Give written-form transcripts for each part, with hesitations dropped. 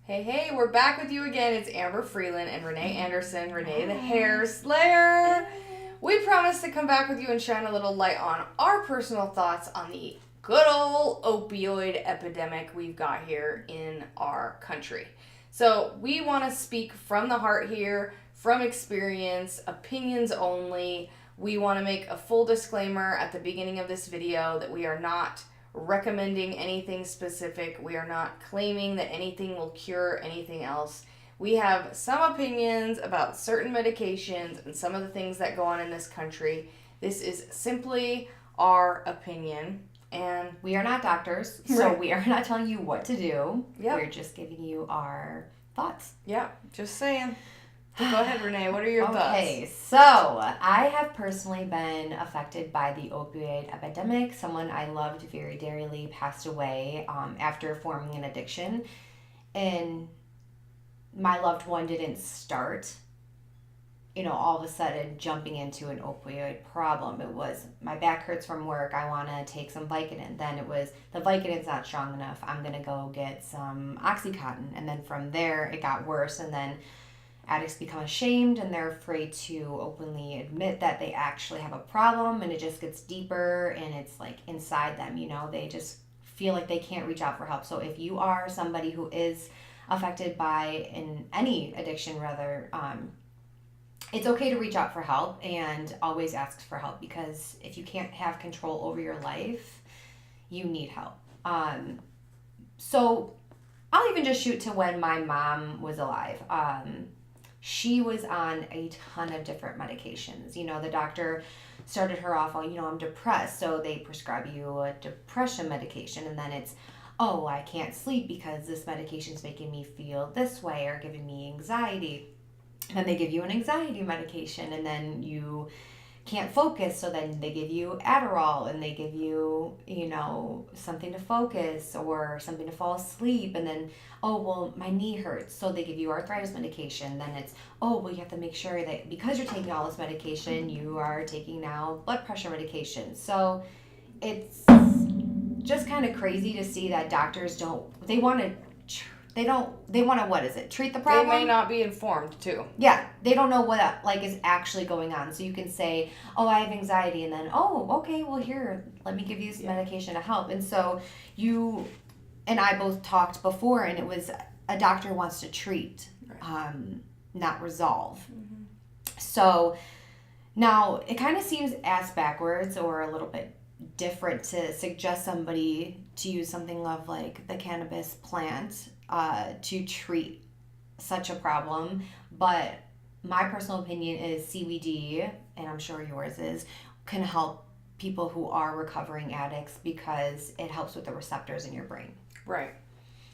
Hey, we're back with you again. It's Amber Freeland and Renee Anderson, Renee the Hair Slayer. We promise to come back with you and shine a little light on our personal thoughts on the good old opioid epidemic we've got here in our country. So we want to speak from the heart here, from experience, opinions only. We want to make a full disclaimer at the beginning of this video that we are not recommending anything specific. We are not claiming that anything will cure anything else. We have some opinions about certain medications and some of the things that go on in this country. This is simply our opinion, and we are not doctors, so we are not telling you what to do. Yep. We're just giving you our thoughts. Yeah, just saying. So go ahead, Renee. What are your thoughts? Okay, so I have personally been affected by the opioid epidemic. Someone I loved very dearly passed away after forming an addiction. And my loved one didn't start, all of a sudden jumping into an opioid problem. It was, my back hurts from work, I want to take some Vicodin. Then it was, the Vicodin's not strong enough, I'm going to go get some Oxycontin. And then from there, it got worse, and then addicts become ashamed and they're afraid to openly admit that they actually have a problem, and it just gets deeper and it's like inside them, they just feel like they can't reach out for help. So if you are somebody who is affected by any addiction rather, it's okay to reach out for help and always ask for help, because if you can't have control over your life, you need help. So I'll even just shoot to when my mom was alive. She was on a ton of different medications. The doctor started her off, I'm depressed, so they prescribe you a depression medication, and then it's, I can't sleep because this medication's making me feel this way or giving me anxiety. And then they give you an anxiety medication, and then you can't focus, so then they give you Adderall, and they give you, something to focus or something to fall asleep, and then, my knee hurts, so they give you arthritis medication. Then it's, you have to make sure that because you're taking all this medication, you are taking now blood pressure medication. So it's just kind of crazy to see that doctors they want to, treat the problem? They may not be informed, too. Yeah, they don't know what, is actually going on. So you can say, I have anxiety, and then, okay, well, here, let me give you some medication to help. And so you and I both talked before, and it was a doctor wants to treat, not resolve. Mm-hmm. So now it kind of seems ass backwards or a little bit different to suggest somebody to use something of the cannabis plant to treat such a problem, but my personal opinion is CBD, and I'm sure yours is, can help people who are recovering addicts because it helps with the receptors in your brain. Right.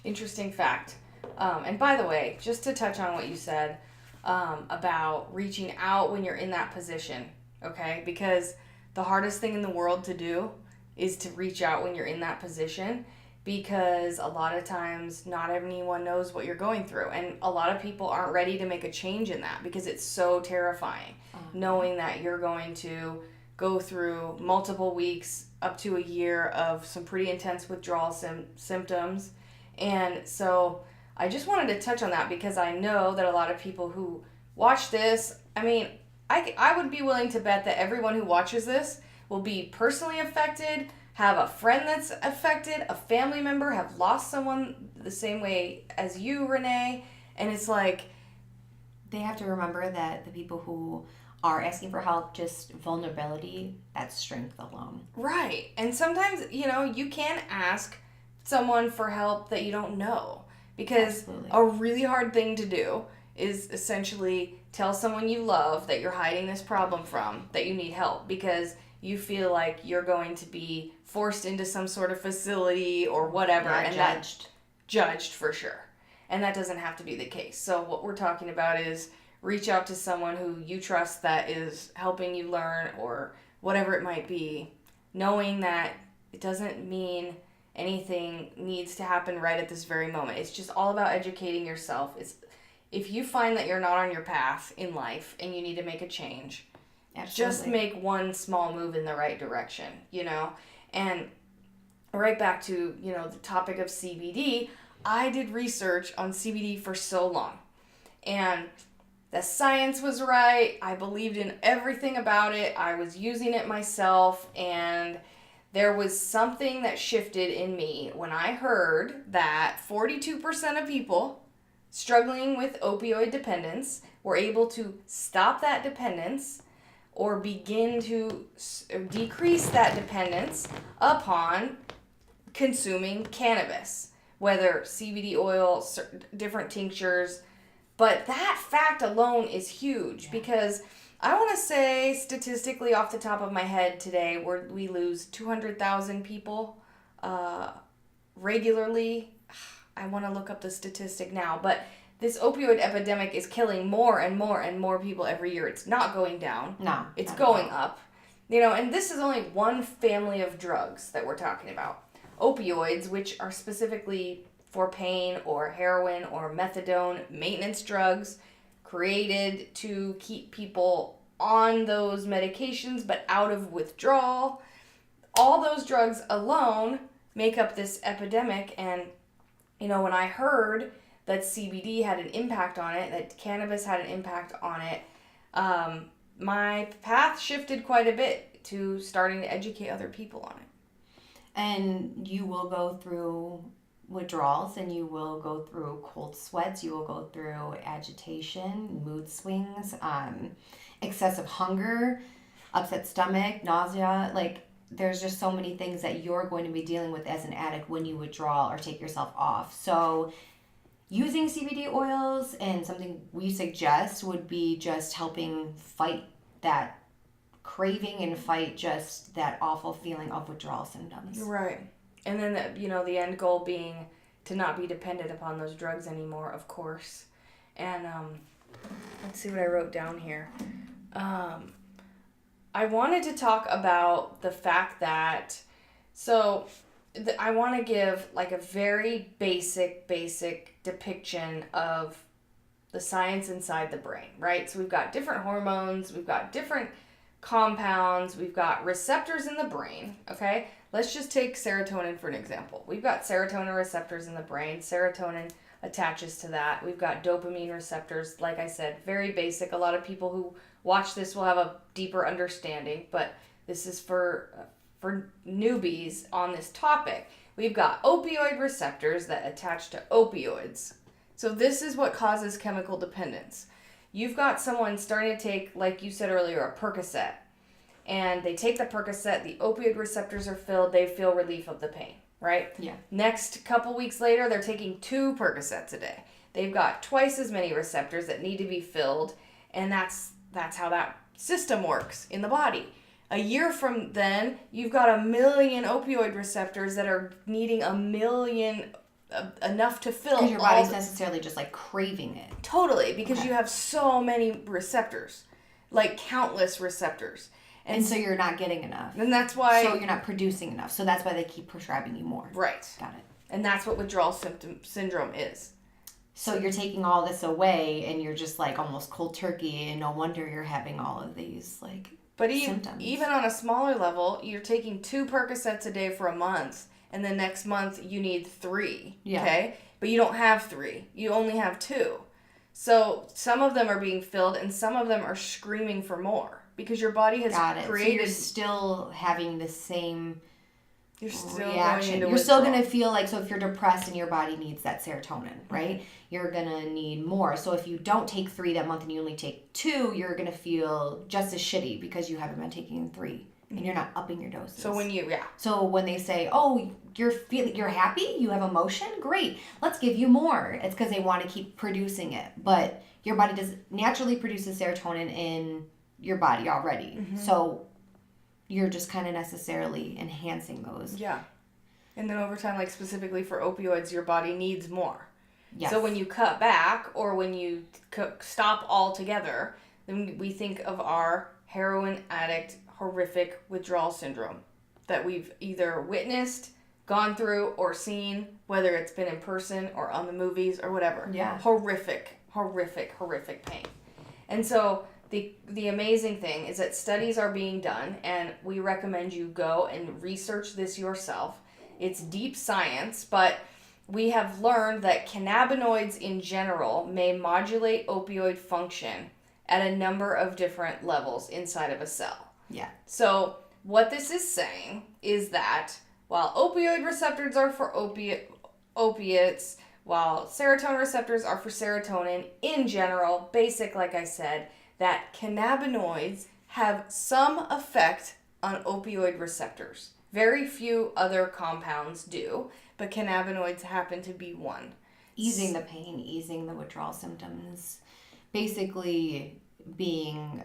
Interesting fact. And by the way, just to touch on what you said about reaching out when you're in that position, okay? Because the hardest thing in the world to do is to reach out when you're in that position, because a lot of times not anyone knows what you're going through, and a lot of people aren't ready to make a change in that because it's so terrifying, knowing that you're going to go through multiple weeks up to a year of some pretty intense withdrawal symptoms. And so I just wanted to touch on that because I know that a lot of people who watch this, I would be willing to bet that everyone who watches this will be personally affected, have a friend that's affected, a family member, have lost someone the same way as you, Renee. And it's they have to remember that the people who are asking for help, just vulnerability, that's strength alone. Right. And sometimes, you can ask someone for help that you don't know, because Absolutely. A really hard thing to do is essentially tell someone you love that you're hiding this problem from, that you need help, because you feel like you're going to be forced into some sort of facility or whatever. Yeah, and judged for sure. And that doesn't have to be the case. So what we're talking about is reach out to someone who you trust that is helping you learn, or whatever it might be, knowing that it doesn't mean anything needs to happen right at this very moment. It's just all about educating yourself. If you find that you're not on your path in life and you need to make a change, Absolutely. Just make one small move in the right direction, And right back to, the topic of CBD, I did research on CBD for so long, and the science was right. I believed in everything about it. I was using it myself, and there was something that shifted in me when I heard that 42% of people struggling with opioid dependence were able to stop that dependence or begin to decrease that dependence upon consuming cannabis, whether CBD oil, different tinctures. But that fact alone is huge because I want to say statistically off the top of my head today we lose 200,000 people regularly. I want to look up the statistic now, but this opioid epidemic is killing more and more and more people every year. It's not going down. No. It's going up. You know, and this is only one family of drugs that we're talking about. Opioids, which are specifically for pain or heroin or methadone, maintenance drugs created to keep people on those medications but out of withdrawal. All those drugs alone make up this epidemic. And, you know, when I heard that CBD had an impact on it, that cannabis had an impact on it, my path shifted quite a bit to starting to educate other people on it. And you will go through withdrawals, and you will go through cold sweats, you will go through agitation, mood swings, excessive hunger, upset stomach, nausea. Like, there's just so many things that you're going to be dealing with as an addict when you withdraw or take yourself off. So using CBD oils, and something we suggest would be just helping fight that craving and fight just that awful feeling of withdrawal symptoms. Right. And then, the end goal being to not be dependent upon those drugs anymore, of course. And let's see what I wrote down here. I wanted to talk about the fact that, I want to give like a very basic depiction of the science inside the brain, right? So we've got different hormones, we've got different compounds, we've got receptors in the brain, okay? Let's just take serotonin for an example. We've got serotonin receptors in the brain. Serotonin attaches to that. We've got dopamine receptors. Like I said, very basic. A lot of people who watch this will have a deeper understanding, but this is for newbies on this topic. We've got opioid receptors that attach to opioids. So this is what causes chemical dependence. You've got someone starting to take, like you said earlier, a Percocet. And they take the Percocet, the opioid receptors are filled, they feel relief of the pain, right? Yeah. Next couple weeks later, they're taking 2 Percocets a day. They've got twice as many receptors that need to be filled, and that's how that system works in the body. A year from then, you've got 1 million opioid receptors that are needing 1 million, enough to fill. Because your body's necessarily just like craving it. Totally, because you have so many receptors, like countless receptors. And so you're not getting enough. And that's why... So you're not producing enough. So that's why they keep prescribing you more. Right. Got it. And that's what withdrawal syndrome is. So you're taking all this away, and you're just like almost cold turkey, and no wonder you're having all of these like symptoms. Even on a smaller level, you're taking 2 Percocets a day for a month, and then next month you need 3. Yeah. Okay? But you don't have 3. You only have 2. So some of them are being filled, and some of them are screaming for more. Because your body has created... So you're still having the same reaction. You're still going to feel like... So if you're depressed and your body needs that serotonin, right? Mm-hmm. You're going to need more. So if you don't take 3 that month and you only take 2, you're going to feel just as shitty because you haven't been taking 3. And you're not upping your doses. So when they say, oh, you're happy, you have emotion, great, let's give you more. It's because they want to keep producing it. But your body naturally produces serotonin in your body already. Mm-hmm. So you're just kind of necessarily enhancing those. Yeah. And then over time, like specifically for opioids, your body needs more. Yes. So when you cut back or when you stop altogether, then we think of our heroin addict horrific withdrawal syndrome that we've either witnessed, gone through, or seen, whether it's been in person or on the movies or whatever. Yeah. Horrific pain. And so the amazing thing is that studies are being done, and we recommend you go and research this yourself. It's deep science, but we have learned that cannabinoids in general may modulate opioid function at a number of different levels inside of a cell. Yeah. So what this is saying is that while opioid receptors are for opiates, while serotonin receptors are for serotonin, in general, basic, like I said, that cannabinoids have some effect on opioid receptors. Very few other compounds do, but cannabinoids happen to be one. Easing the pain, easing the withdrawal symptoms, basically being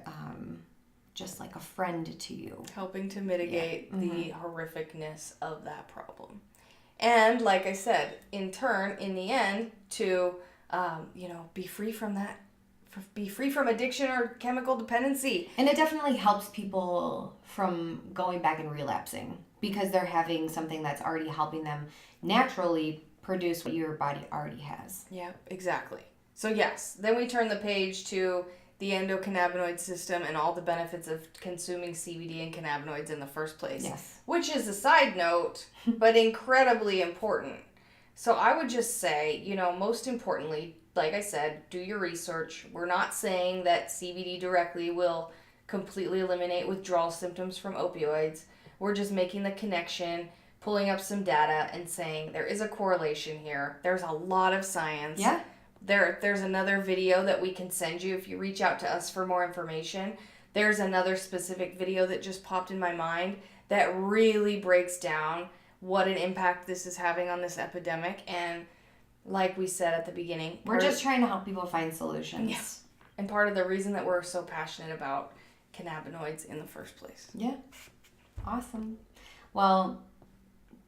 just like a friend to you. Helping to mitigate the horrificness of that problem. And like I said, in turn, in the end, to be free from that, be free from addiction or chemical dependency. And it definitely helps people from going back and relapsing because they're having something that's already helping them naturally produce what your body already has. Yeah, exactly. So yes, then we turn the page to the endocannabinoid system and all the benefits of consuming CBD and cannabinoids in the first place. Yes. Which is a side note, but incredibly important. So I would just say, most importantly, like I said, do your research. We're not saying that CBD directly will completely eliminate withdrawal symptoms from opioids. We're just making the connection, pulling up some data and saying there is a correlation here. There's a lot of science. Yeah. There's another video that we can send you if you reach out to us for more information. There's another specific video that just popped in my mind that really breaks down what an impact this is having on this epidemic. And like we said at the beginning, we're just trying to help people find solutions. Yes. And part of the reason that we're so passionate about cannabinoids in the first place. Yeah. Awesome. Well,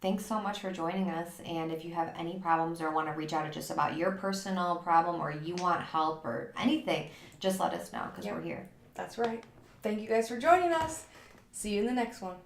thanks so much for joining us. And if you have any problems or want to reach out to just about your personal problem or you want help or anything, just let us know because we're here. That's right. Thank you guys for joining us. See you in the next one.